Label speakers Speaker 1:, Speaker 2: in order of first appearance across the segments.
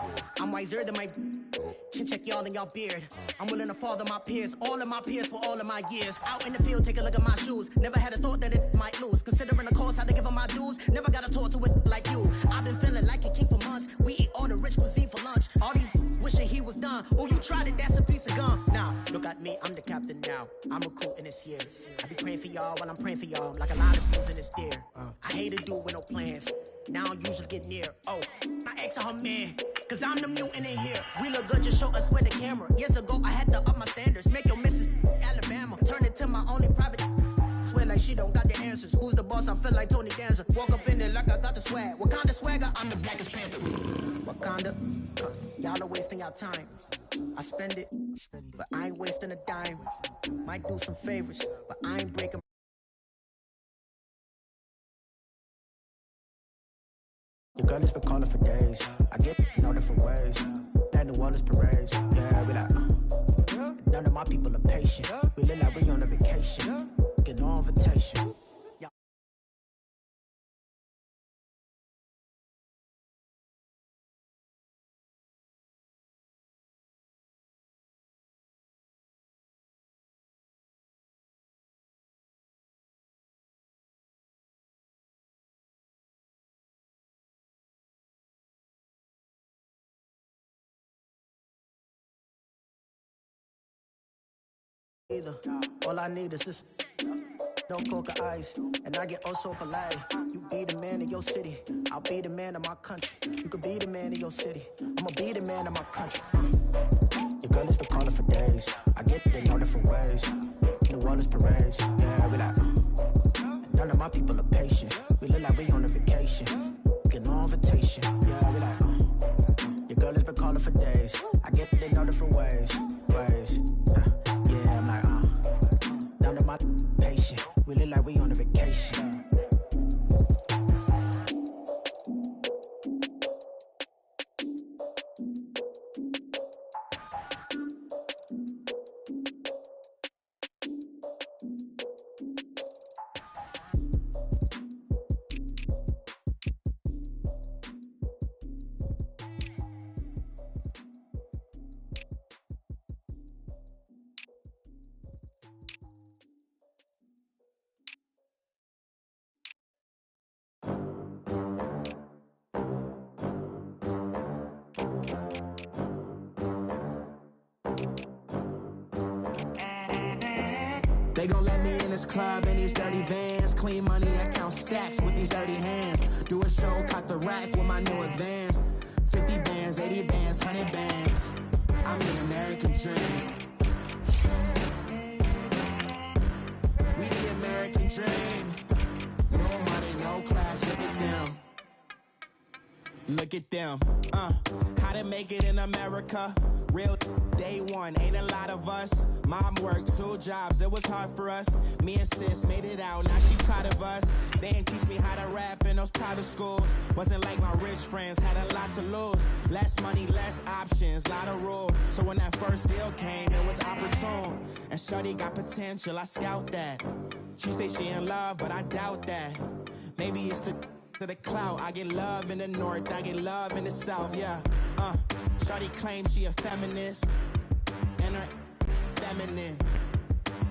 Speaker 1: years. I'm wiser than my chin check y'all in y'all beard. I'm willing to father my peers, all of my peers for all of my years. Out in the field, take a look at my shoes. Never had a thought that it might lose. Considering the cost, had to give them my dues. Never got a talk to it like you. I've been feeling like a king for months. We eat all the rich cuisine for lunch. All these wishing he was done. Oh, you tried it, that's a piece of gum. Now, look at me, I'm the captain now. I'm recruiting this year. I be praying for y'all while I'm praying for y'all. Like a lot of views in this deer. I hate a dude with no plans. Now I usually get near. Oh, my ex on her man. Cause I'm the mutant in here. We look good, just show us where the camera. Years ago, I had to up my standards. Make your missus Alabama. Turn it to my only private. Swear like she don't got the answers. Who's the boss? I feel like Tony Danza. Walk up in there like I got the swag. What kind of swagger? I'm the blackest panther. Wakanda. Y'all are wasting your time. I spend it, but I ain't wasting a dime. Might do some favors, but I ain't breaking. Your girl has been calling for days. I get in all different ways. That New Orleans parades. Yeah, we like, none of my people are patient. We look like we on a vacation. Get no invitation. Yeah. Either. All I need is this. No coca ice, and I get oh so polite. You be the man of your city, I'll be the man of my country. You could be the man of your city, I'ma be the man of my country. Your girl has been calling for days. I get it in all different ways. New Orleans parades, yeah, we like. None of my people are patient. We look like we on a vacation. Get no invitation, yeah, we like. Your girl has been calling for days. I get it in all different ways. Yeah, I'm like, none of my patient. We look like we on a vacation.
Speaker 2: They gon' let me in this club in these dirty vans. Clean money, I count stacks with these dirty hands. Do a show, cut the rack with my new advance. 50 bands, 80 bands, 100 bands. I'm the American dream. We the American dream. No money, no class, look at them. Look at them, how to make it in America. Real day one, ain't a lot of us. Mom worked 2 jobs, it was hard for us. Me and sis made it out, now she proud of us. They didn't teach me how to rap in those private schools. Wasn't like my rich friends, had a lot to lose. Less money, less options, lot of rules. So when that first deal came, it was opportune. And shorty got potential, I scout that. She say she in love, but I doubt that. Maybe it's to the clout. I get love in the north, I get love in the south, yeah. Shorty claims she a feminist, and her feminine.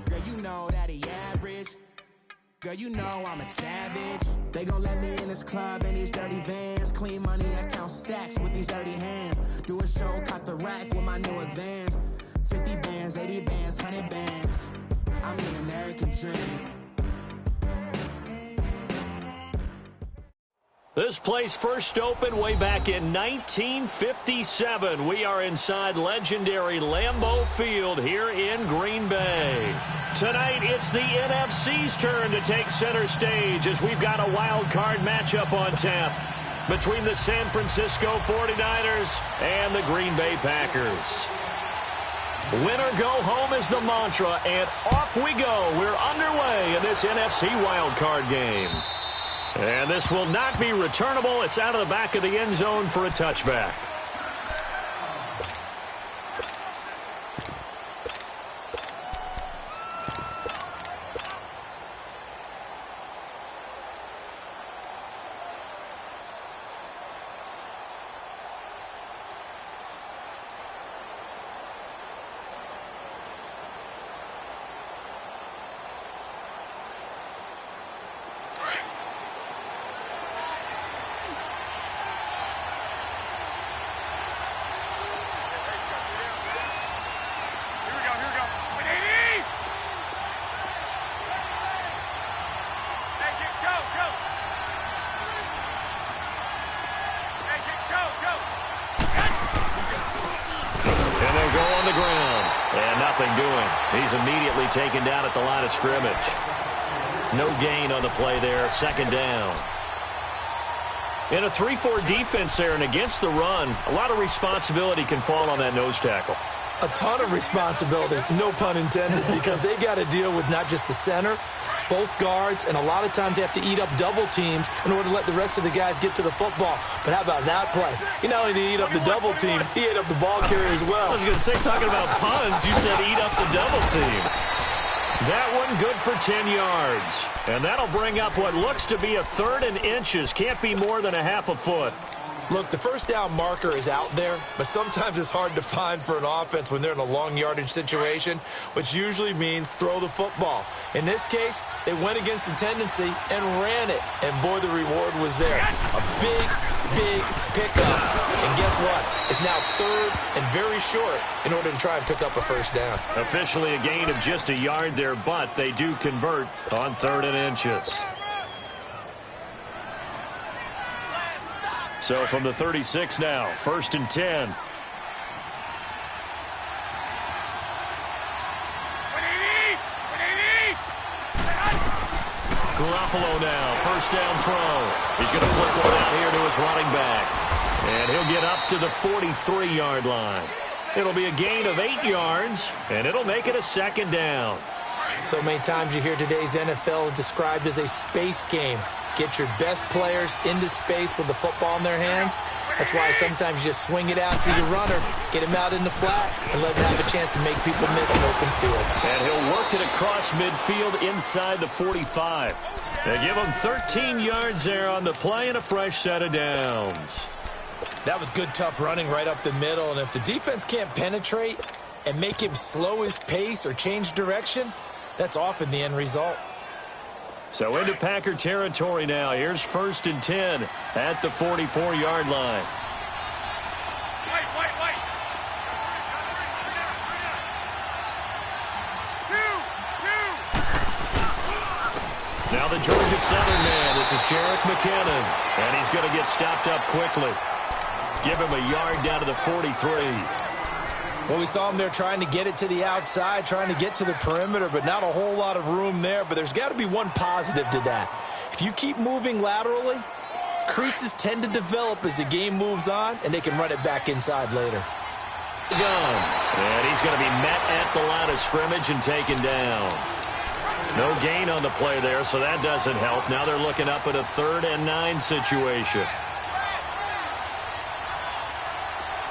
Speaker 2: Girl, you know that he average. Girl, you know I'm a savage. They gon' let me in this club in these dirty vans. Clean money, I count stacks with these dirty hands. Do a show, cut the rack with my new advance. 50 bands, 80 bands, 100 bands. I'm the American dream.
Speaker 3: This place first opened way back in 1957. We are inside legendary Lambeau Field here in Green Bay. Tonight, it's the NFC's turn to take center stage as we've got a wild card matchup on tap between the San Francisco 49ers and the Green Bay Packers. Win or go home is the mantra, and off we go. We're underway in this NFC wild card game. And this will not be returnable. It's out of the back of the end zone for a touchback. on the ground. And nothing doing. He's immediately taken down at the line of scrimmage. No gain on the play there. Second down. In a 3-4 defense there and against the run, a lot of responsibility can fall on that nose tackle.
Speaker 4: A ton of responsibility, no pun intended, because they got to deal with not just the center, both guards, and a lot of times they have to eat up double teams in order to let the rest of the guys get to the football. But how about that play? He not only did he eat up the double team, he ate up the ball carrier as well.
Speaker 3: I was going to say, talking about puns, you said eat up the double team. That one good for 10 yards. And that'll bring up what looks to be a 3rd and inches. Can't be more than a half a foot.
Speaker 4: Look, the first down marker is out there, but sometimes it's hard to find for an offense when they're in a long yardage situation, which usually means throw the football. In this case, they went against the tendency and ran it, and boy, the reward was there. A big, big pickup, and guess what? It's now 3rd and very short in order to try and pick up a first down.
Speaker 3: Officially a gain of just a yard there, but they do convert on 3rd and inches. So from the 36 now, 1st and 10. Garoppolo now, 1st down throw. He's going to flip one out here to his running back. And he'll get up to the 43-yard line. It'll be a gain of 8 yards, and it'll make it a 2nd down.
Speaker 4: So many times you hear today's NFL described as a space game. Get your best players into space with the football in their hands. That's why sometimes you just swing it out to your runner, get him out in the flat, and let him have a chance to make people miss an open field.
Speaker 3: And he'll work it across midfield inside the 45. They give him 13 yards there on the play and a fresh set of downs.
Speaker 4: That was good, tough running right up the middle, and if the defense can't penetrate and make him slow his pace or change direction, that's often the end result.
Speaker 3: So into Packer territory now. Here's 1st and 10 at the 44-yard line. Now the Georgia Southern man. This is Jerick McKinnon. And he's going to get stopped up quickly. Give him a yard down to the 43.
Speaker 4: Well, we saw him there trying to get it to the outside, trying to get to the perimeter, but not a whole lot of room there. But there's got to be one positive to that. If you keep moving laterally, creases tend to develop as the game moves on, and they can run it back inside later.
Speaker 3: Gone. And he's going to be met at the line of scrimmage and taken down. No gain on the play there, so that doesn't help. Now they're looking up at a 3rd and 9 situation.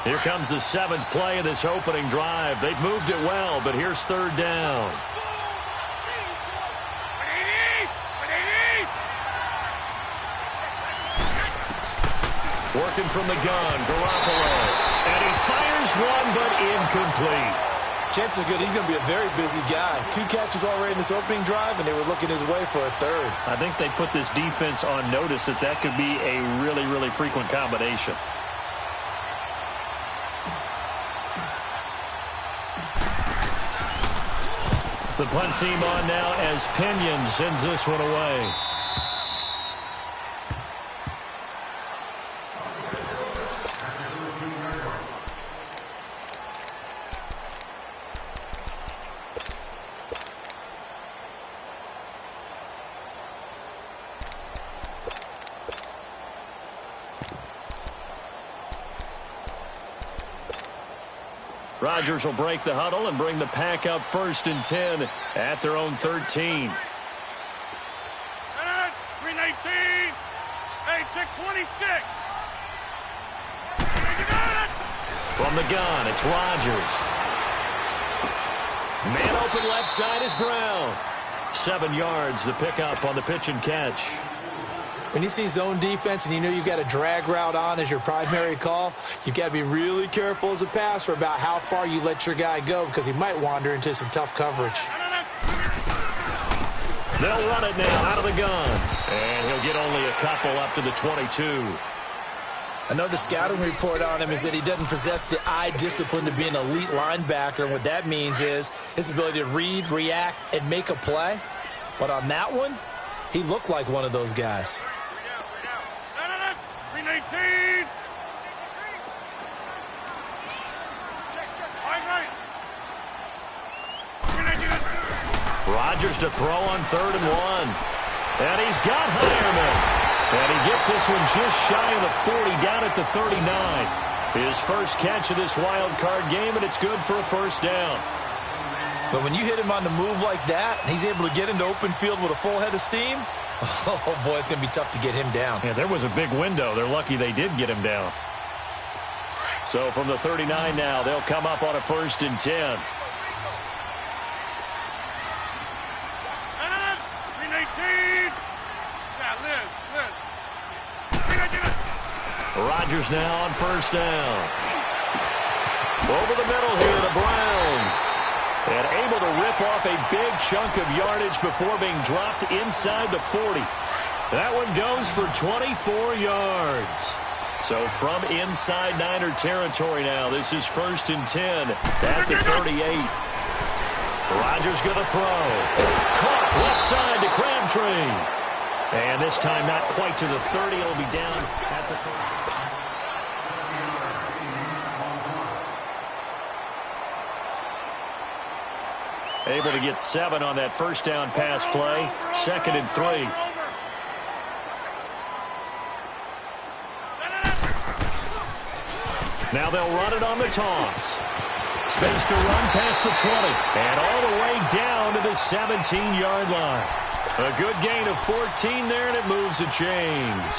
Speaker 3: Here comes the 7th play of this opening drive. They've moved it well, but here's 3rd down. Working from the gun, Garoppolo. And he fires one, but incomplete.
Speaker 4: Chances are good he's going to be a very busy guy. 2 catches already in this opening drive, and they were looking his way for a 3rd.
Speaker 3: I think they put this defense on notice that could be a really, really frequent combination. The punt team on now as Pinion sends this one away. Rodgers will break the huddle and bring the Pack up 1st and 10 at their own 13.
Speaker 5: 319. Hey, check 26.
Speaker 3: From the gun, it's Rodgers. Man open left side is Brown. 7 yards, the pickup on the pitch and catch.
Speaker 4: When you see zone defense and you know you've got a drag route on as your primary call, you've got to be really careful as a passer about how far you let your guy go because he might wander into some tough coverage.
Speaker 3: They'll run it now out of the gun. And he'll get only a couple up to the 22.
Speaker 4: I know the scouting report on him is that he doesn't possess the eye discipline to be an elite linebacker. And what that means is his ability to read, react, and make a play. But on that one, he looked like one of those guys.
Speaker 5: 319.
Speaker 3: Rodgers to throw on 3rd and 1. And he's got Hireman. And he gets this one just shy of the 40, down at the 39. His first catch of this wild card game, and it's good for a first down.
Speaker 4: But when you hit him on the move like that, and he's able to get into open field with a full head of steam, oh, boy, it's going to be tough to get him down.
Speaker 3: Yeah, there was a big window. They're lucky they did get him down. So from the 39 now, they'll come up on a 1st and 10. Rodgers now on 1st down. Over the middle here to Brown. And able to rip off a big chunk of yardage before being dropped inside the 40. That one goes for 24 yards. So from inside Niner territory now, this is 1st and 10 at the 38. Rodgers going to throw. Caught left side to Crabtree. And this time not quite to the 30. It'll be down at the 30. Able to get 7 on that first down pass play. 2nd and 3. Now they'll run it on the toss. Spins to run past the 20. And all the way down to the 17-yard line. A good gain of 14 there, and it moves the chains.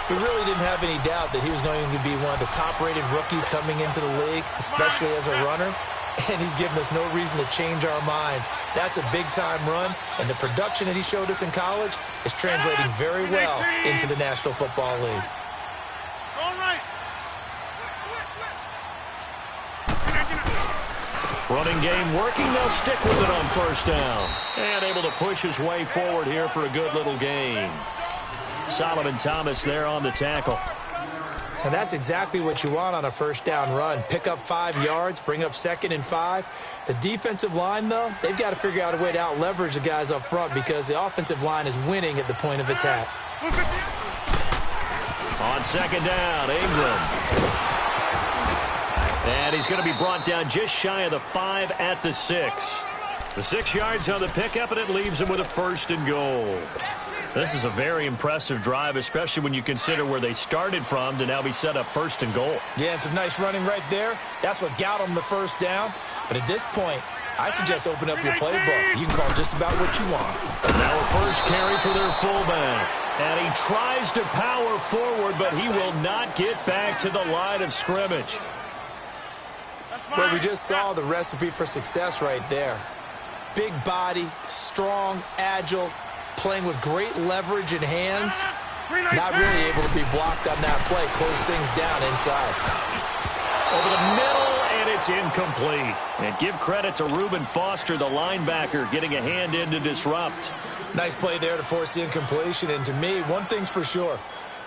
Speaker 4: We really didn't have any doubt that he was going to be one of the top-rated rookies coming into the league, especially as a runner. And he's given us no reason to change our minds. That's a big-time run, and the production that he showed us in college is translating very well into the National Football League.
Speaker 3: Running game working. They'll stick with it on 1st down. And able to push his way forward here for a good little gain. Solomon Thomas there on the tackle.
Speaker 4: And that's exactly what you want on a 1st down run. Pick up 5 yards, bring up 2nd and 5. The defensive line, though, they've got to figure out a way to out-leverage the guys up front because the offensive line is winning at the point of attack.
Speaker 3: On 2nd down, Ingram. And he's going to be brought down just shy of the 5 at the 6. The 6 yards on the pickup, and it leaves him with a 1st and goal. This is a very impressive drive, especially when you consider where they started from to now be set up 1st and goal.
Speaker 4: Yeah, and some nice running right there. That's what got them the 1st down. But at this point, I suggest open up your playbook. You can call just about what you want.
Speaker 3: Now a first carry for their fullback. And he tries to power forward, but he will not get back to the line of scrimmage.
Speaker 4: Well, we just saw the recipe for success right there. Big body, strong, agile, playing with great leverage in hands. Not really able to be blocked on that play. Close things down inside.
Speaker 3: Over the middle, and it's incomplete. And give credit to Reuben Foster, the linebacker, getting a hand in to disrupt.
Speaker 4: Nice play there to force the incompletion. And to me, one thing's for sure.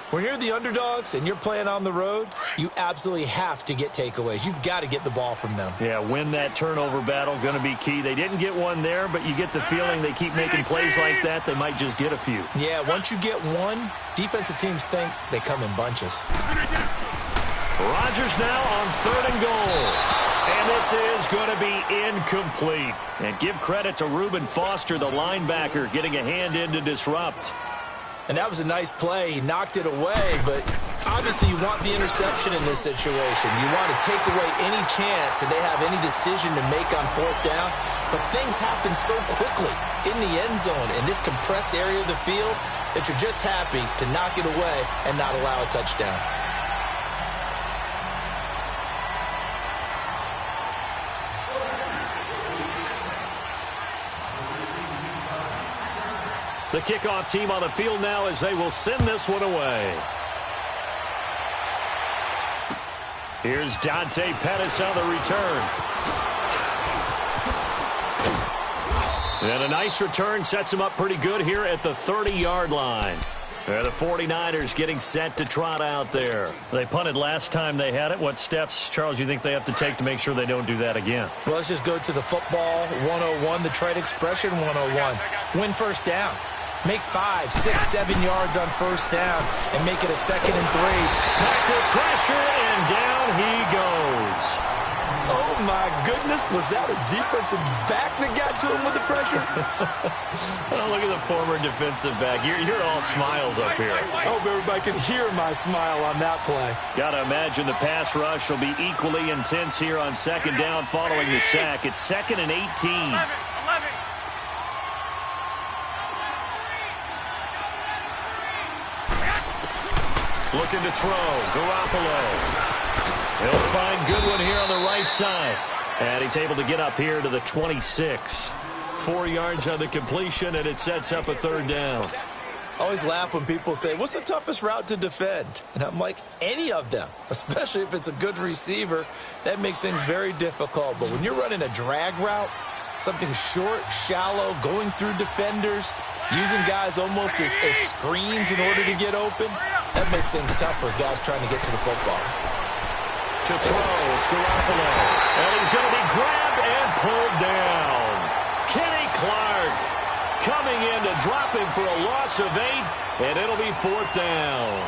Speaker 4: When you're the underdogs and you're playing on the road, you absolutely have to get takeaways. You've got to get the ball from them.
Speaker 3: Yeah, win that turnover battle, going to be key. They didn't get one there, but you get the feeling they keep making plays like that, they might just get a few.
Speaker 4: Yeah, once you get one, defensive teams think they come in bunches.
Speaker 3: Rodgers now on 3rd and goal. And this is going to be incomplete. And give credit to Reuben Foster, the linebacker, getting a hand in to disrupt.
Speaker 4: And that was a nice play. He knocked it away, but obviously you want the interception in this situation. You want to take away any chance that they have any decision to make on 4th down. But things happen so quickly in the end zone in this compressed area of the field that you're just happy to knock it away and not allow a touchdown.
Speaker 3: The kickoff team on the field now as they will send this one away. Here's Dante Pettis on the return. And a nice return sets him up pretty good here at the 30-yard line. The 49ers getting set to trot out there. They punted last time they had it. What steps, Charles, you think they have to take to make sure they don't do that again?
Speaker 4: Well, let's just go to the football 101, the trade expression 101. Win 1st down. Make 5, 6, 7 yards on 1st down and make it a 2nd and 3.
Speaker 3: Packer pressure, and down he goes.
Speaker 4: Oh, my goodness. goodness, was that a defensive back that got to him with the pressure?
Speaker 3: Oh, look at the former defensive back. You're all smiles up here.
Speaker 4: I hope everybody can hear my smile on that play.
Speaker 3: Got to imagine the pass rush will be equally intense here on second down following the sack. It's 2nd and 18.
Speaker 5: 11.
Speaker 3: Looking to throw. Garoppolo. He'll find Goodwin here on the right side. And he's able to get up here to the 26. 4 yards on the completion, and it sets up a 3rd down.
Speaker 4: I always laugh when people say, what's the toughest route to defend? And I'm like, any of them, especially if it's a good receiver. That makes things very difficult. But when you're running a drag route, something short, shallow, going through defenders, using guys almost as screens in order to get open, that makes things tough for guys trying to get to the football.
Speaker 3: To throw, it's Garoppolo. And he's going to be grabbed and pulled down. Kenny Clark coming in to drop him for a loss of 8, and it'll be 4th down.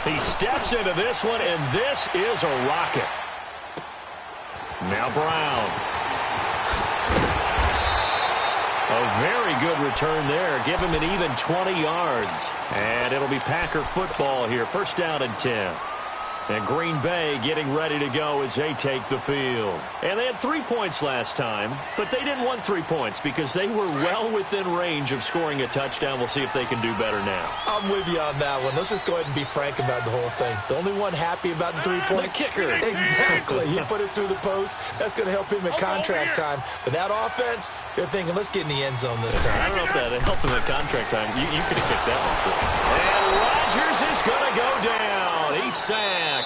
Speaker 3: He steps into this one, and this is a rocket. Now Brown. A very good return there. Give him an even 20 yards. And it'll be Packer football here. 1st down and 10. And Green Bay getting ready to go as they take the field. And they had 3 points last time, but they didn't want 3 points because they were well within range of scoring a touchdown. We'll see if they can do better now.
Speaker 4: I'm with you on that one. Let's just go ahead and be frank about the whole thing. The only one happy about the 3-point?
Speaker 3: The kicker.
Speaker 4: Exactly. He put it through the post. That's going to help him in contract time. But that offense, they're thinking, let's get in the end zone this time.
Speaker 3: I don't know if that helped him in contract time. You could have kicked that one through. And Rodgers is going to go down. He's sacked.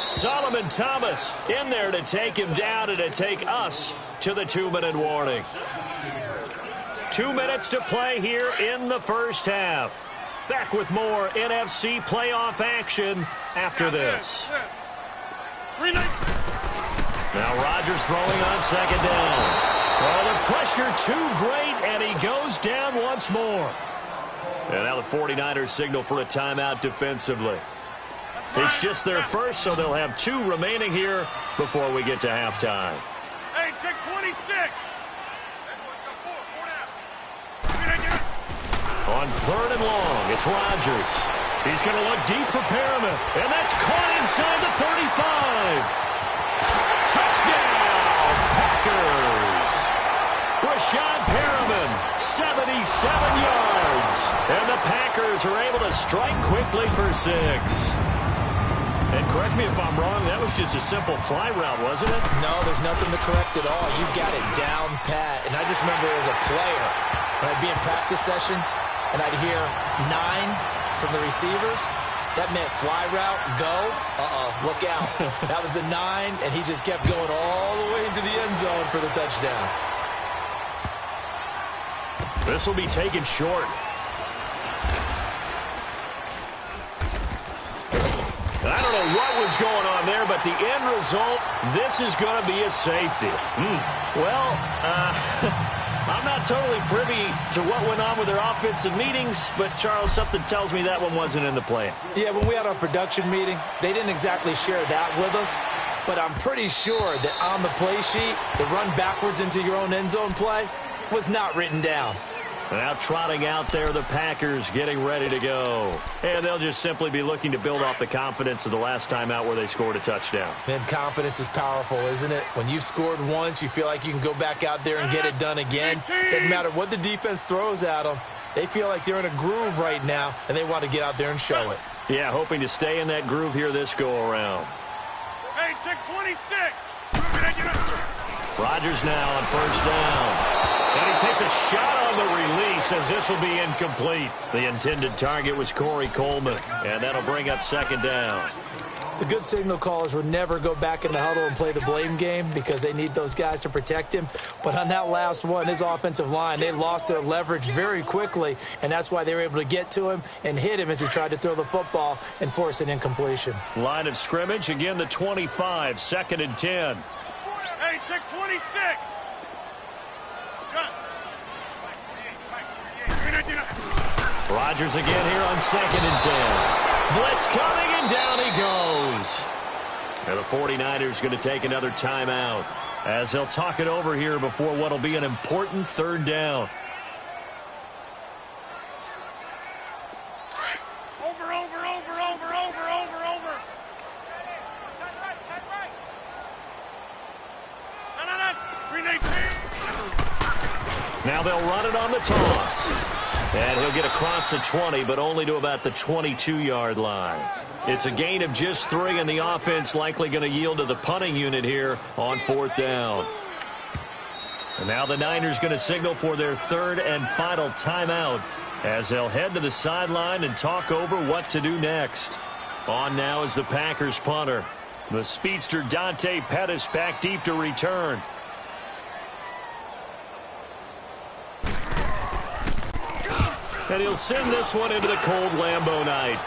Speaker 3: Solomon Thomas in there to take him down and to take us to the 2-minute warning. 2 minutes to play here in the first half. Back with more NFC playoff action after this. Now Rodgers throwing on 2nd down. Well, the pressure too great, and he goes down once more. And now the 49ers signal for a timeout defensively. It's just their first, so they'll have 2 remaining here before we get to halftime.
Speaker 5: Hey, check 26.
Speaker 3: On 3rd and long, it's Rodgers. He's going to look deep for Perriman, and that's caught inside the 35. Touchdown, Packers. Rashad Perriman, 77 yards. And the Packers are able to strike quickly for 6. And correct me if I'm wrong, that was just a simple fly route, wasn't it?
Speaker 4: No, there's nothing to correct at all. You got it down pat. And I just remember as a player, when I'd be in practice sessions and I'd hear 9 from the receivers, that meant fly route, go, look out. That was the 9, and he just kept going all the way into the end zone for the touchdown.
Speaker 3: This will be taken short. I don't know what was going on there, but the end result, this is going to be a safety. Well, I'm not totally privy to what went on with their offensive meetings, but, Charles, something tells me that one wasn't in the plan.
Speaker 4: Yeah, when we had our production meeting, they didn't exactly share that with us, but I'm pretty sure that on the play sheet, the run backwards into your own end zone play was not written down.
Speaker 3: Now trotting out there, the Packers getting ready to go. And they'll just simply be looking to build off the confidence of the last time out where they scored a touchdown.
Speaker 4: And confidence is powerful, isn't it? When you've scored once, you feel like you can go back out there and get it done again. Doesn't matter what the defense throws at them. They feel like they're in a groove right now, and they want to get out there and show it.
Speaker 3: Yeah, hoping to stay in that groove here this go-around.
Speaker 5: Hey, check 26.
Speaker 3: Rodgers now on 1st down. And he takes a shot on the release as this will be incomplete. The intended target was Corey Coleman, and that'll bring up 2nd down.
Speaker 4: The good signal callers would never go back in the huddle and play the blame game because they need those guys to protect him. But on that last one, his offensive line, they lost their leverage very quickly, and that's why they were able to get to him and hit him as he tried to throw the football and force an incompletion.
Speaker 3: Line of scrimmage, again the 25, 2nd and 10.
Speaker 5: Hey, check 26.
Speaker 3: Rodgers again here on 2nd and 10. Blitz coming, and down he goes. And the 49ers going to take another timeout as they'll talk it over here before what will be an important third down. Now they'll run it on the toss. And he'll get across the 20, but only to about the 22-yard line. It's a gain of just 3, and the offense likely going to yield to the punting unit here on 4th down. And now the Niners going to signal for their third and final timeout as they'll head to the sideline and talk over what to do next. On now is the Packers punter. The speedster Dante Pettis back deep to return. And he'll send this one into the cold Lambeau night.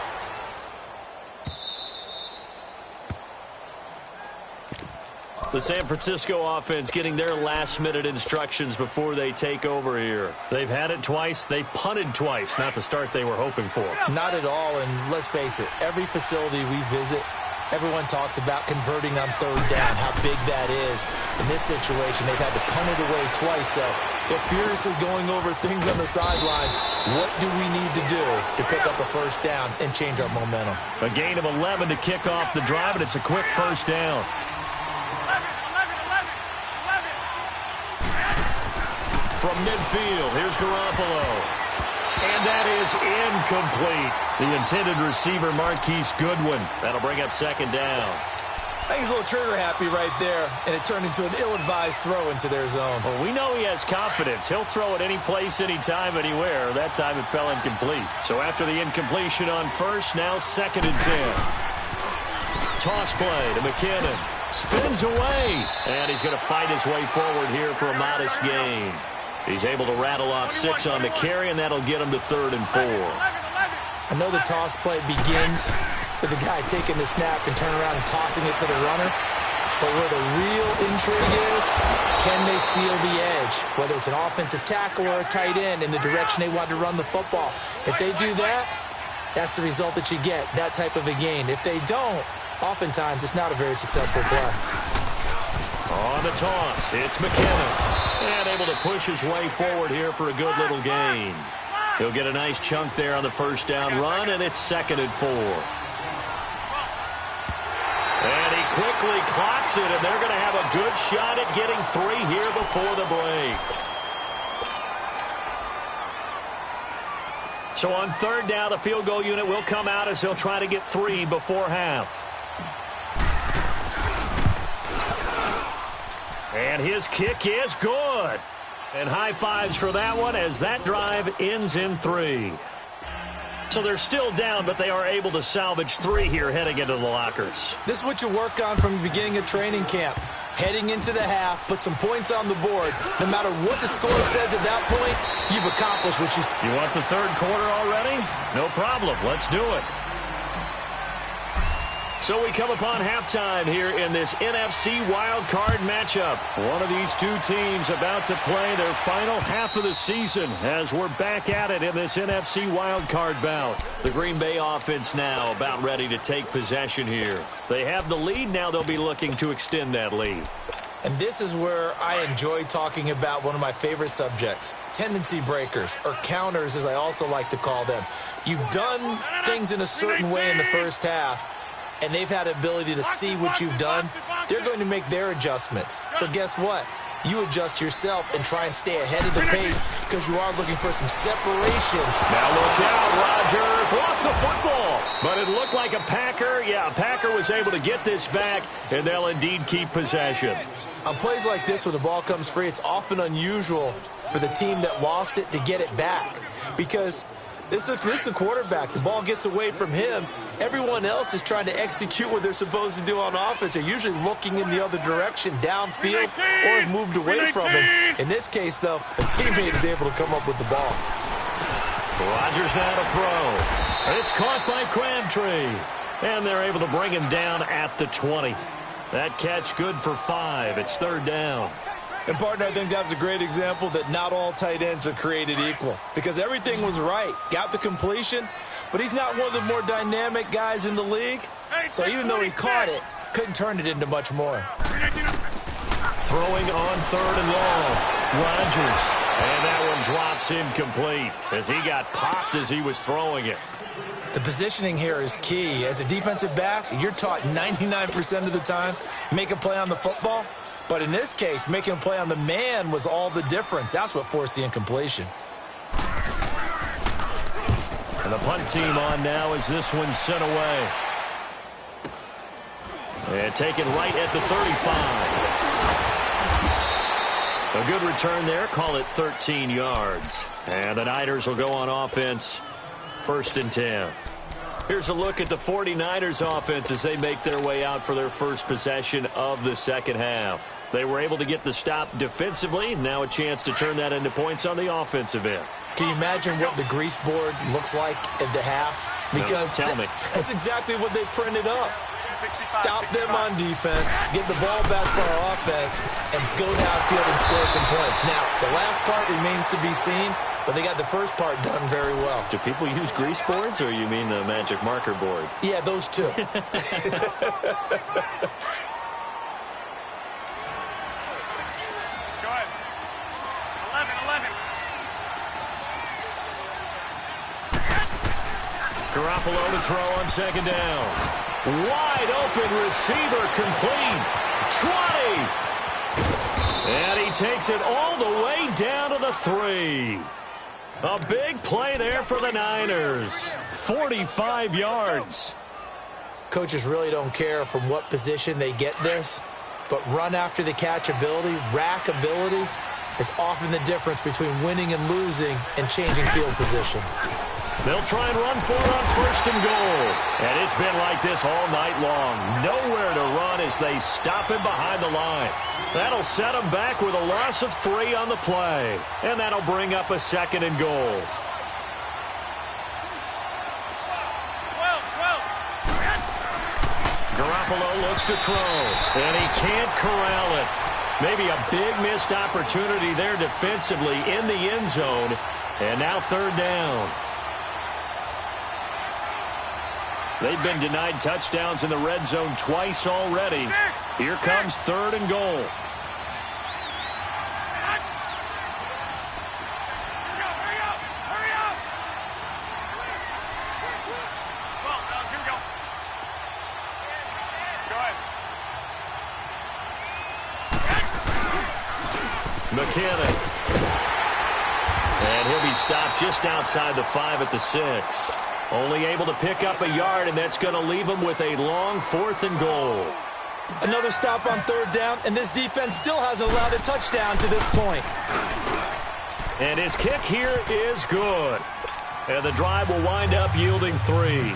Speaker 3: The San Francisco offense getting their last-minute instructions before they take over here. They've had it twice. They've punted twice. Not the start they were hoping for.
Speaker 4: Not at all, and let's face it, every facility we visit, everyone talks about converting on 3rd down, how big that is. In this situation, they've had to punt it away twice, so they're furiously going over things on the sidelines. What do we need to do to pick up a 1st down and change our momentum?
Speaker 3: A gain of 11 to kick off the drive, and it's a quick 1st down. From midfield, here's Garoppolo. And that is incomplete. The intended receiver, Marquise Goodwin. That'll bring up 2nd down.
Speaker 4: I think he's a little trigger happy right there, and it turned into an ill-advised throw into their zone.
Speaker 3: Well, we know he has confidence. He'll throw it any place, anytime, anywhere. That time it fell incomplete. So after the incompletion on 1st, now 2nd and 10. Toss play to McKinnon. Spins away. And he's going to fight his way forward here for a modest gain. He's able to rattle off 6 on the carry, and that'll get him to 3rd and 4.
Speaker 4: I know the toss play begins with the guy taking the snap and turning around and tossing it to the runner. But where the real intrigue is, can they seal the edge? Whether it's an offensive tackle or a tight end in the direction they want to run the football. If they do that, that's the result that you get, that type of a gain. If they don't, oftentimes it's not a very successful play.
Speaker 3: On the toss, it's McKinnon. And able to push his way forward here for a good little gain. He'll get a nice chunk there on the 1st down run, and it's 2nd and 4. And he quickly clocks it, and they're going to have a good shot at getting 3 here before the break. So on 3rd down, the field goal unit will come out as they'll try to get 3 before half. And his kick is good. And high fives for that one as that drive ends in 3. So they're still down, but they are able to salvage 3 here heading into the lockers.
Speaker 4: This is what you work on from the beginning of training camp. Heading into the half, put some points on the board. No matter what the score says at that point, you've accomplished what you...
Speaker 3: You want the 3rd quarter already? No problem. Let's do it. So we come upon halftime here in this NFC wildcard matchup. One of these two teams about to play their final half of the season as we're back at it in this NFC wildcard bout. The Green Bay offense now about ready to take possession here. They have the lead. Now they'll be looking to extend that lead.
Speaker 4: And this is where I enjoy talking about one of my favorite subjects, tendency breakers, or counters as I also like to call them. You've done things in a certain way in the first half, and they've had the ability to see what you've done. They're going to make their adjustments. So guess what? You adjust yourself and try and stay ahead of the pace because you are looking for some separation.
Speaker 3: Now look out, Rodgers lost the football. But it looked like a Packer. Yeah, a Packer was able to get this back, and they'll indeed keep possession.
Speaker 4: On plays like this where the ball comes free, it's often unusual for the team that lost it to get it back because this is the quarterback. The ball gets away from him. Everyone else is trying to execute what they're supposed to do on offense. They're usually looking in the other direction, downfield, or have moved away from him. In this case, though, a teammate is able to come up with the ball.
Speaker 3: Rodgers now to throw. It's caught by Crabtree. And they're able to bring him down at the 20. That catch good for 5. It's 3rd down.
Speaker 4: And, partner, I think that's a great example that not all tight ends are created equal because everything was right. Got the completion, but he's not one of the more dynamic guys in the league. So even though he caught it, couldn't turn it into much more.
Speaker 3: Throwing on 3rd and long. Rodgers. And that one drops incomplete as he got popped as he was throwing it.
Speaker 4: The positioning here is key. As a defensive back, you're taught 99% of the time, make a play on the football. But in this case, making a play on the man was all the difference. That's what forced the incompletion.
Speaker 3: And the punt team on now as this one's sent away. And taken right at the 35. A good return there. Call it 13 yards. And the Niners will go on offense. 1st and 10. Here's a look at the 49ers offense as they make their way out for their first possession of the second half. They were able to get the stop defensively. Now a chance to turn that into points on the offensive end.
Speaker 4: Can you imagine what the grease board looks like at the half? Because
Speaker 3: no, tell me.
Speaker 4: That's exactly what they printed up. Stop them on defense, get the ball back for our offense, and go downfield and score some points. Now, the last part remains to be seen, but they got the first part done very well.
Speaker 3: Do people use grease boards, or you mean the magic marker boards?
Speaker 4: Yeah, those two.
Speaker 5: Go ahead. 11.
Speaker 3: Garoppolo to throw on 2nd down. Wide open receiver complete. 20. And he takes it all the way down to the 3. A big play there for the Niners. 45 yards.
Speaker 4: Coaches really don't care from what position they get this, but run after the catch ability, rack ability, is often the difference between winning and losing and changing field position.
Speaker 3: They'll try and run for it on 1st and goal. And it's been like this all night long. Nowhere to run as they stop him behind the line. That'll set him back with a loss of 3 on the play. And that'll bring up a 2nd and goal.
Speaker 5: 12.
Speaker 3: Garoppolo looks to throw. And he can't corral it. Maybe a big missed opportunity there defensively in the end zone. And now 3rd down. They've been denied touchdowns in the red zone twice already. Here comes 3rd and goal.
Speaker 5: Hurry up. Well, here we go. Go ahead.
Speaker 3: McKinnon. And he'll be stopped just outside the 5 at the 6. Only able to pick up a yard, and that's going to leave him with a long 4th and goal.
Speaker 4: Another stop on 3rd down, and this defense still hasn't allowed a touchdown to this point.
Speaker 3: And his kick here is good. And the drive will wind up yielding 3.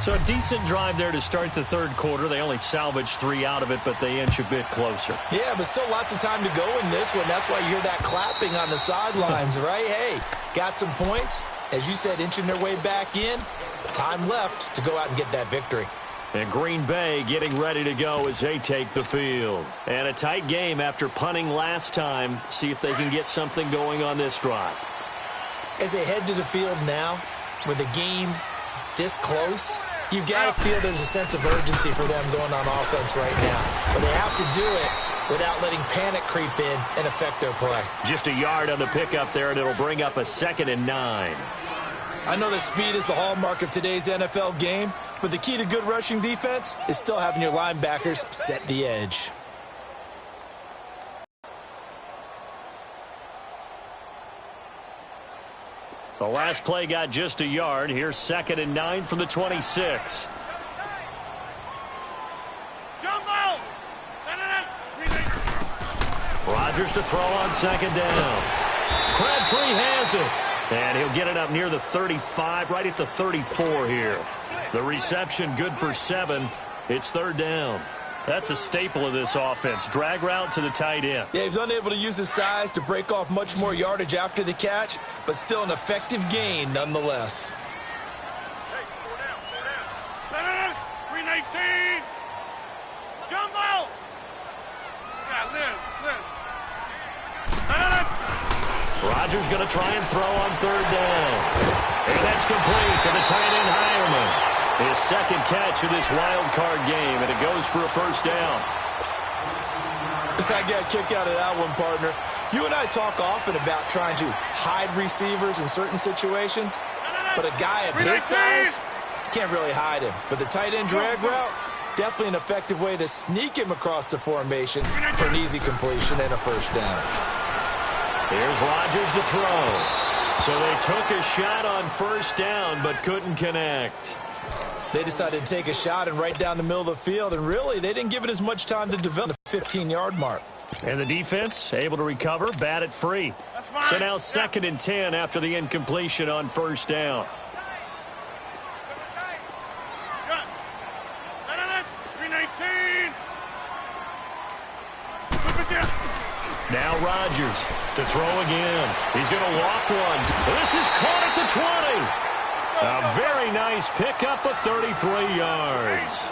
Speaker 3: So a decent drive there to start the 3rd quarter. They only salvaged 3 out of it, but they inch a bit closer.
Speaker 4: Yeah, but still lots of time to go in this one. That's why you hear that clapping on the sidelines, right? Hey, got some points. As you said, inching their way back in. Time left to go out and get that victory.
Speaker 3: And Green Bay getting ready to go as they take the field. And a tight game after punting last time. See if they can get something going on this drive.
Speaker 4: As they head to the field now, with the game this close, you've got to feel there's a sense of urgency for them going on offense right now. But they have to do it without letting panic creep in and affect their play.
Speaker 3: Just a yard on the pickup there, and it'll bring up a 2nd and 9.
Speaker 4: I know that speed is the hallmark of today's NFL game, but the key to good rushing defense is still having your linebackers set the edge.
Speaker 3: The last play got just a yard. Here's 2nd and 9 from the 26. Rodgers to throw on 2nd down. Crabtree has it. And he'll get it up near the 35, right at the 34 here. The reception good for 7. It's 3rd down. That's a staple of this offense. Drag route to the tight end.
Speaker 4: Yeah, he was unable to use his size to break off much more yardage after the catch, but still an effective gain nonetheless.
Speaker 5: Hey, 4 down. 319. Jumbo. Yeah, Liz.
Speaker 3: Rodgers going to try and throw on third down. And that's complete to the tight end, Hireman. His second catch of this wild card game, and it goes for a first down.
Speaker 4: I got a kick out of that one, partner. You and I talk often about trying to hide receivers in certain situations, but a guy of his size can't really hide him. But the tight end drag route, definitely an effective way to sneak him across the formation for an easy completion and a first down.
Speaker 3: Here's Rodgers to throw. So they took a shot on first down but couldn't connect.
Speaker 4: They decided to take a shot and right down the middle of the field, and really they didn't give it as much time to develop the 15-yard mark.
Speaker 3: And the defense able to recover, bat it free. So now 2nd and 10 after the incompletion on first down. Now Rodgers to throw again. He's going to loft one. This is caught at the 20. A very nice pickup of 33 yards.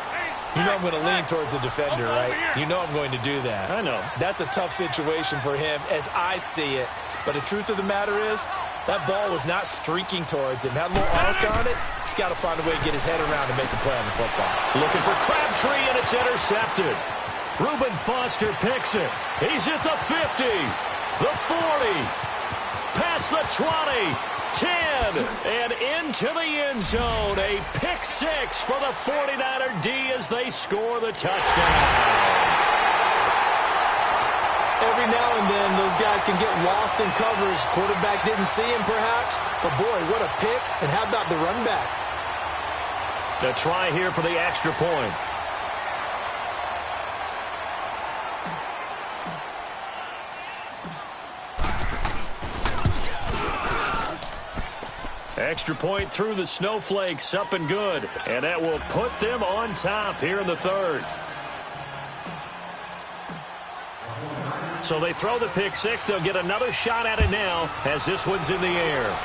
Speaker 4: You know I'm going to lean towards the defender, right? You know I'm going to do that.
Speaker 3: I know.
Speaker 4: That's a tough situation for him as I see it. But the truth of the matter is, that ball was not streaking towards him. Had a little arc on it. He's got to find a way to get his head around and make a play on the football.
Speaker 3: Looking for Crabtree, and it's intercepted. Reuben Foster picks it. He's at the 50, the 40, past the 20, 10, and into the end zone. A pick six for the 49er D as they score the touchdown.
Speaker 4: Every now and then, those guys can get lost in coverage. Quarterback didn't see him, perhaps. But, boy, what a pick. And how about the run back?
Speaker 3: The try here for the extra point. Extra point through the snowflakes, up and good. And that will put them on top here in the third. So they throw the pick six. They'll get another shot at it now as this one's in the air.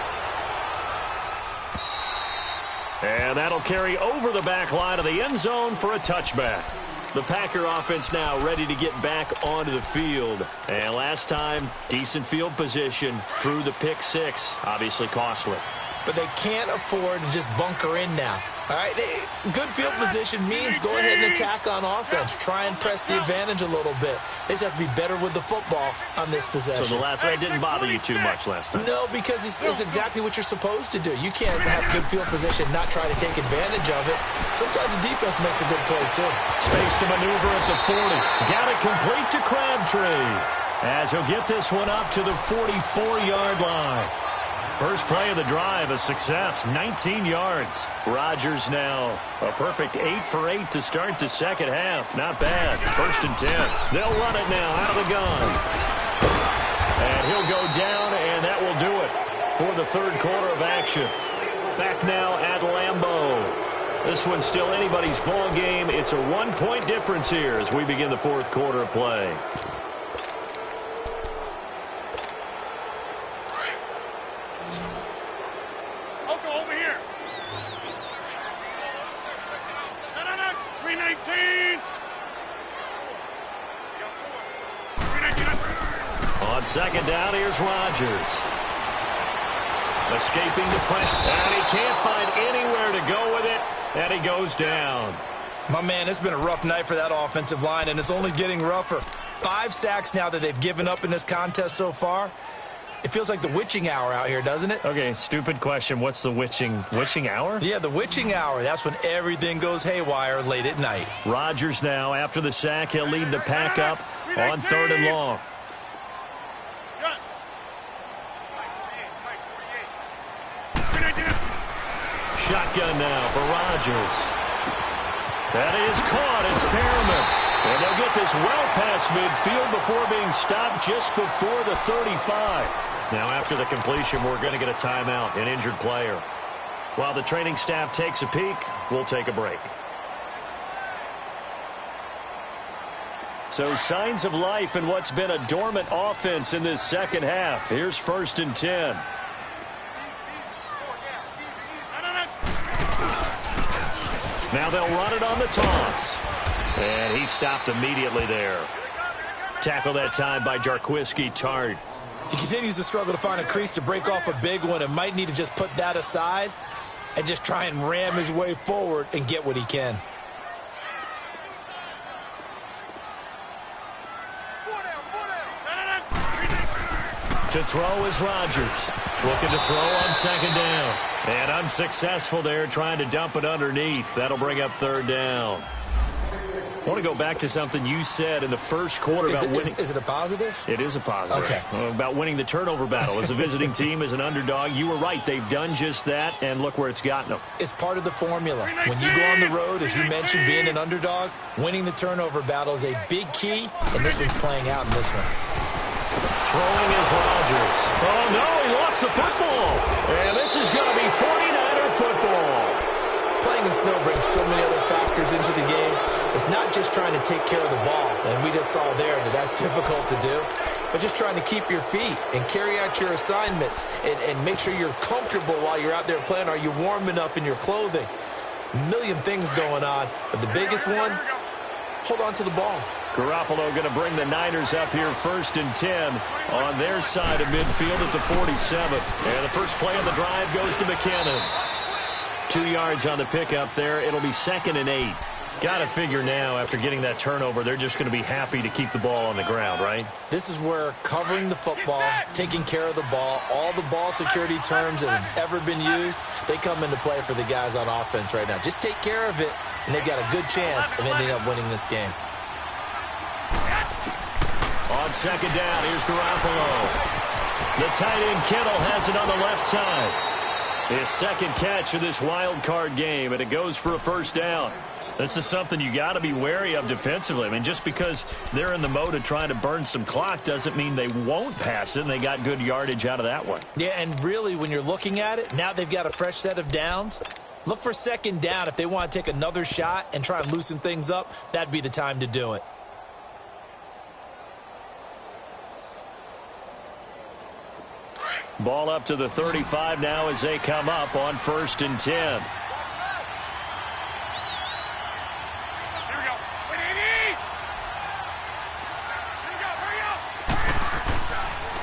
Speaker 3: And that'll carry over the back line of the end zone for a touchback. The Packer offense now ready to get back onto the field. And last time, decent field position through the pick six. Obviously costly.
Speaker 4: But they can't afford to just bunker in now. All right, good field position means go ahead and attack on offense. Try and press the advantage a little bit. They just have to be better with the football on this possession.
Speaker 3: So the last one didn't bother you too much last time?
Speaker 4: No, because it's exactly what you're supposed to do. You can't have good field position, not try to take advantage of it. Sometimes the defense makes a good play, too.
Speaker 3: Space to maneuver at the 40. Got it complete to Crabtree as he'll get this one up to the 44-yard line. First play of the drive, a success, 19 yards. Rodgers now a perfect 8 for 8 to start the second half. Not bad. 1st and 10. They'll run it now out of the gun. And he'll go down, and that will do it for the third quarter of action. Back now at Lambeau. This one's still anybody's ball game. It's a 1-point difference here as we begin the fourth quarter of play. On second down, here's Rodgers. Escaping the pressure. And he can't find anywhere to go with it. And he goes down.
Speaker 4: My man, it's been a rough night for that offensive line, and it's only getting rougher. 5 sacks now that they've given up in this contest so far. It feels like the witching hour out here, doesn't it?
Speaker 3: Okay, stupid question. What's the witching hour?
Speaker 4: Yeah, the witching hour. That's when everything goes haywire late at night.
Speaker 3: Rodgers now, after the sack, he'll lead the pack up on 3rd and long. Shotgun now for Rodgers. That is caught. It's Perriman. And they'll get this well past midfield before being stopped just before the 35. Now, after the completion, we're going to get a timeout, an injured player. While the training staff takes a peek, we'll take a break. So signs of life in what's been a dormant offense in this second half. Here's 1st and 10. Now they'll run it on the toss. And he stopped immediately there. Tackle that time by Jarquiski Tart.
Speaker 4: He continues to struggle to find a crease to break off a big one and might need to just put that aside and just try and ram his way forward and get what he can.
Speaker 3: To throw is Rodgers. Looking to throw on second down. And unsuccessful there, trying to dump it underneath. That'll bring up third down. I want to go back to something you said in the first quarter about winning.
Speaker 4: Is it a positive?
Speaker 3: It is a positive.
Speaker 4: Okay.
Speaker 3: About winning the turnover battle as a visiting team, as an underdog. You were right. They've done just that, and look where it's gotten them.
Speaker 4: It's part of the formula. When you go on the road, as you mentioned, being an underdog, winning the turnover battle is a big key, and this one's playing out in this one.
Speaker 3: Throwing is Rodgers. Oh, no, he lost the football. And this is going to be 49er football.
Speaker 4: Playing in snow brings so many other factors into the game. It's not just trying to take care of the ball, and we just saw there that that's difficult to do, but just trying to keep your feet and carry out your assignments and make sure you're comfortable while you're out there playing. Are you warm enough in your clothing? A million things going on, but the biggest one, hold on to the ball.
Speaker 3: Garoppolo going to bring the Niners up here 1st and 10 on their side of midfield at the 47. And the first play of the drive goes to McKinnon. 2 yards on the pickup there. It'll be 2nd and 8. Got to figure now, after getting that turnover, they're just going to be happy to keep the ball on the ground, right?
Speaker 4: This is where covering the football, taking care of the ball, all the ball security terms that have ever been used, they come into play for the guys on offense right now. Just take care of it, and they've got a good chance of ending up winning this game.
Speaker 3: On second down, here's Garoppolo. The tight end Kittle has it on the left side. His second catch of this wild card game, and it goes for a first down. This is something you got to be wary of defensively. I mean, just because they're in the mode of trying to burn some clock doesn't mean they won't pass it, and they got good yardage out of that one.
Speaker 4: Yeah, and really, when you're looking at it, now they've got a fresh set of downs. Look for second down. If they want to take another shot and try and loosen things up, that'd be the time to do it.
Speaker 3: Ball up to the 35 now as they come up on 1st and 10.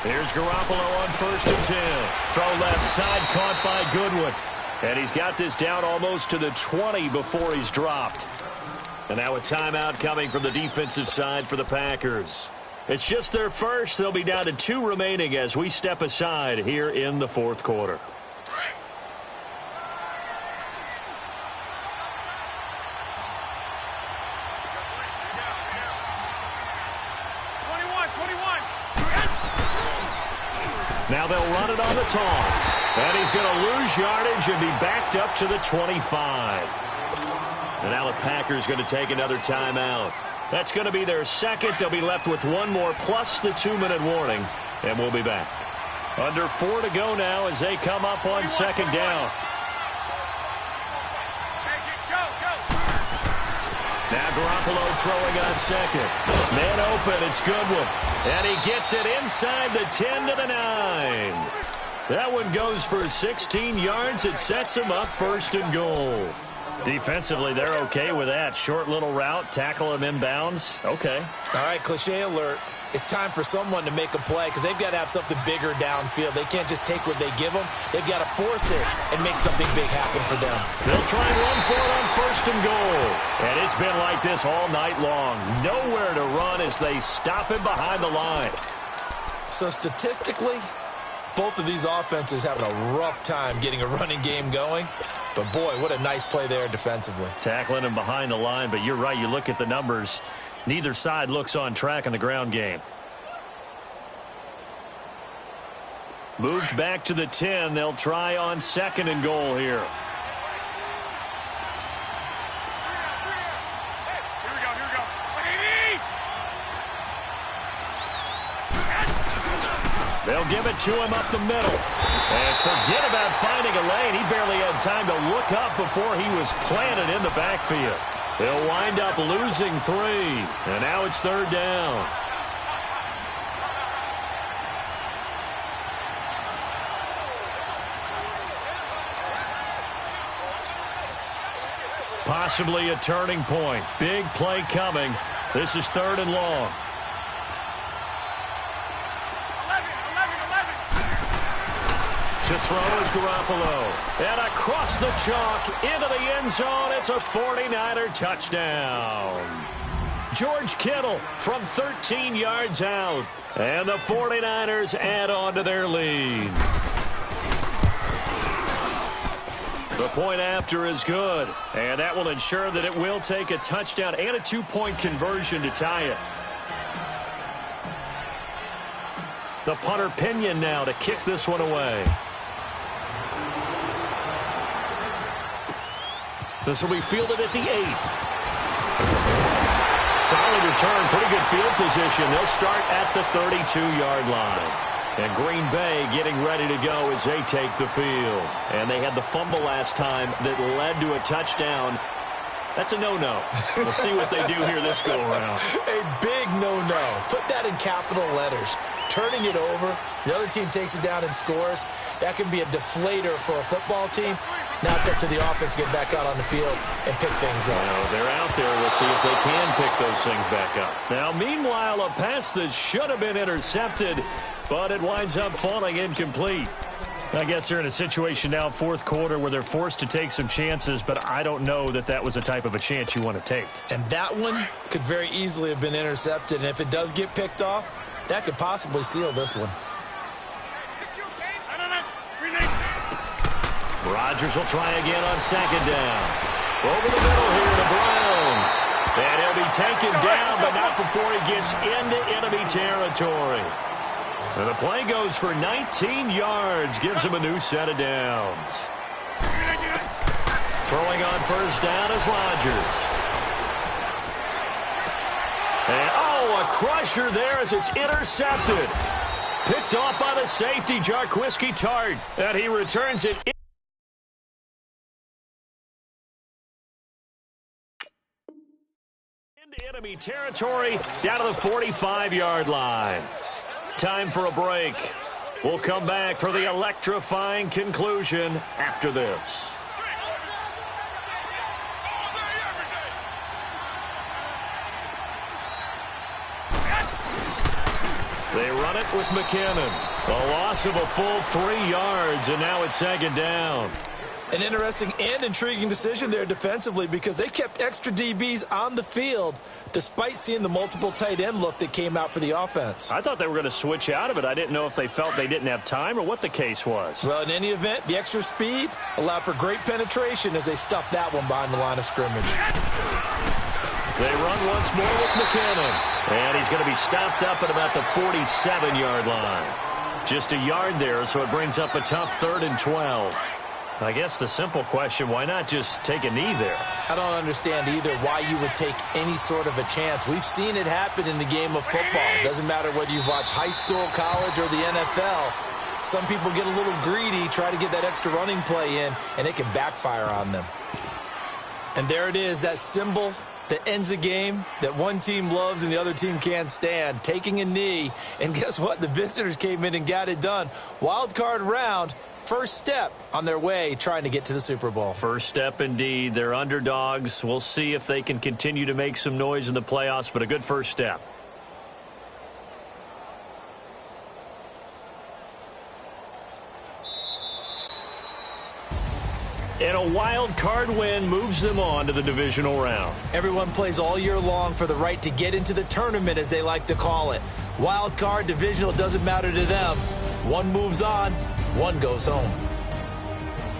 Speaker 3: Here's Garoppolo on 1st and 10. Throw left side, caught by Goodwin. And he's got this down almost to the 20 before he's dropped. And now a timeout coming from the defensive side for the Packers. It's just their first. They'll be down to 2 remaining as we step aside here in the 4th quarter. Now they'll run it on the toss. And he's going to lose yardage and be backed up to the 25. And now the Packers going to take another timeout. That's going to be their second. They'll be left with 1 more plus the 2-minute warning. And we'll be back. Under 4 to go now as they come up on 2nd down. Now Garoppolo throwing on 2nd. Man open, it's Goodwin. And he gets it inside the 10 to the 9. That one goes for 16 yards. It sets him up 1st and goal. Defensively, they're okay with that. Short little route, tackle him inbounds. Okay.
Speaker 4: All right, cliche alert. It's time for someone to make a play because they've got to have something bigger downfield. They can't just take what they give them. They've got to force it and make something big happen for them.
Speaker 3: They'll try and run for it on 1st and goal. And it's been like this all night long. Nowhere to run as they stop him behind the line.
Speaker 4: So statistically, both of these offenses having a rough time getting a running game going. But, boy, what a nice play there defensively.
Speaker 3: Tackling him behind the line, but you're right. You look at the numbers. Neither side looks on track in the ground game. Moved back to the 10. They'll try on 2nd and goal here. They'll give it to him up the middle. And forget about finding a lane. He barely had time to look up before he was planted in the backfield. They'll wind up losing 3. And now it's 3rd down. Possibly a turning point. Big play coming. This is 3rd and long.
Speaker 5: 11.
Speaker 3: To throw is Garoppolo. And across the chalk into the end zone. It's a 49er touchdown. George Kittle from 13 yards out. And the 49ers add on to their lead. The point after is good. And that will ensure that it will take a touchdown and a 2-point conversion to tie it. The punter Pinion now to kick this one away. This will be fielded at the 8. Solid return, pretty good field position. They'll start at the 32-yard line. And Green Bay getting ready to go as they take the field. And they had the fumble last time that led to a touchdown. That's a no-no. We'll see what they do here this go-around.
Speaker 4: A big no-no. Put that in capital letters. Turning it over, the other team takes it down and scores. That can be a deflator for a football team. Now it's up to the offense to get back out on the field and pick things up.
Speaker 3: Well, they're out there. We'll see if they can pick those things back up. Now, meanwhile, a pass that should have been intercepted, but it winds up falling incomplete. I guess they're in a situation now, fourth quarter, where they're forced to take some chances, but I don't know that that was the type of a chance you want to take. And
Speaker 4: that one could very easily have been intercepted, and if it does get picked off, that could possibly seal this one.
Speaker 3: Rodgers will try again on second down. Over the middle here to Brown. And he'll be taken down, but not before he gets into enemy territory. And the play goes for 19 yards. Gives him a new set of downs. Throwing on first down is Rodgers. And, oh, a crusher there as it's intercepted. Picked off by the safety, Jarquiski Tart. And he returns it into enemy territory, down to the 45-yard line. Time for a break. We'll come back for the electrifying conclusion after this. They run it with McKinnon. A loss of a full 3 yards, and now it's second down.
Speaker 4: An interesting and intriguing decision there defensively because they kept extra DBs on the field despite seeing the multiple tight end look that came out for the offense.
Speaker 3: I thought they were going to switch out of it. I didn't know if they felt they didn't have time or what the case was.
Speaker 4: Well, in any event, the extra speed allowed for great penetration as they stuffed that one behind the line of scrimmage.
Speaker 3: They run once more with McKinnon. And he's going to be stopped up at about the 47-yard line. Just a yard there, so it brings up a tough 3rd and 12. I guess the simple question, why not just take a knee there?
Speaker 4: I don't understand either why you would take any sort of a chance. We've seen it happen in the game of football. It doesn't matter whether you've watched high school, college, or the NFL. Some people get a little greedy, try to get that extra running play in, and it can backfire on them. And there it is, that symbol that ends a game that one team loves and the other team can't stand, taking a knee. And guess what? The visitors came in and got it done. Wild card round, first step on their way trying to get to the Super Bowl.
Speaker 3: First step indeed. They're underdogs. We'll see if they can continue to make some noise in the playoffs, but a good first step. And a wild card win moves them on to the divisional round.
Speaker 4: Everyone plays all year long for the right to get into the tournament, as they like to call it. Wild card, divisional, doesn't matter to them. One moves on, one goes home.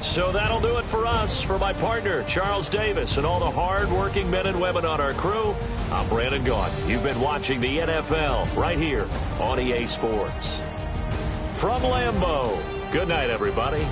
Speaker 3: So that'll do it for us. For my partner, Charles Davis, and all the hard-working men and women on our crew, I'm Brandon Gaudin. You've been watching the NFL right here on EA Sports. From Lambeau, good night, everybody.